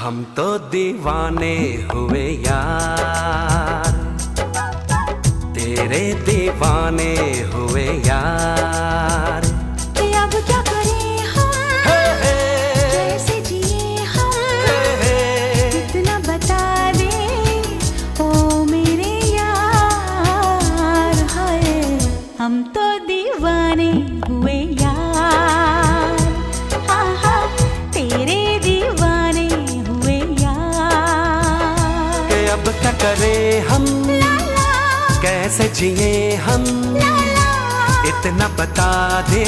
हम तो दीवाने हुए यार, तेरे दीवाने हुए यार। कि अब क्या करें हम, कैसे जिए हम, इतना बता दे ओ मेरे यार। हाय हम तो दीवाने हुए यार, हाँ हाँ तेरे दीवाने हुए यार। कि अब क्या करें हम, कैसे जिए हम, इतना बता दे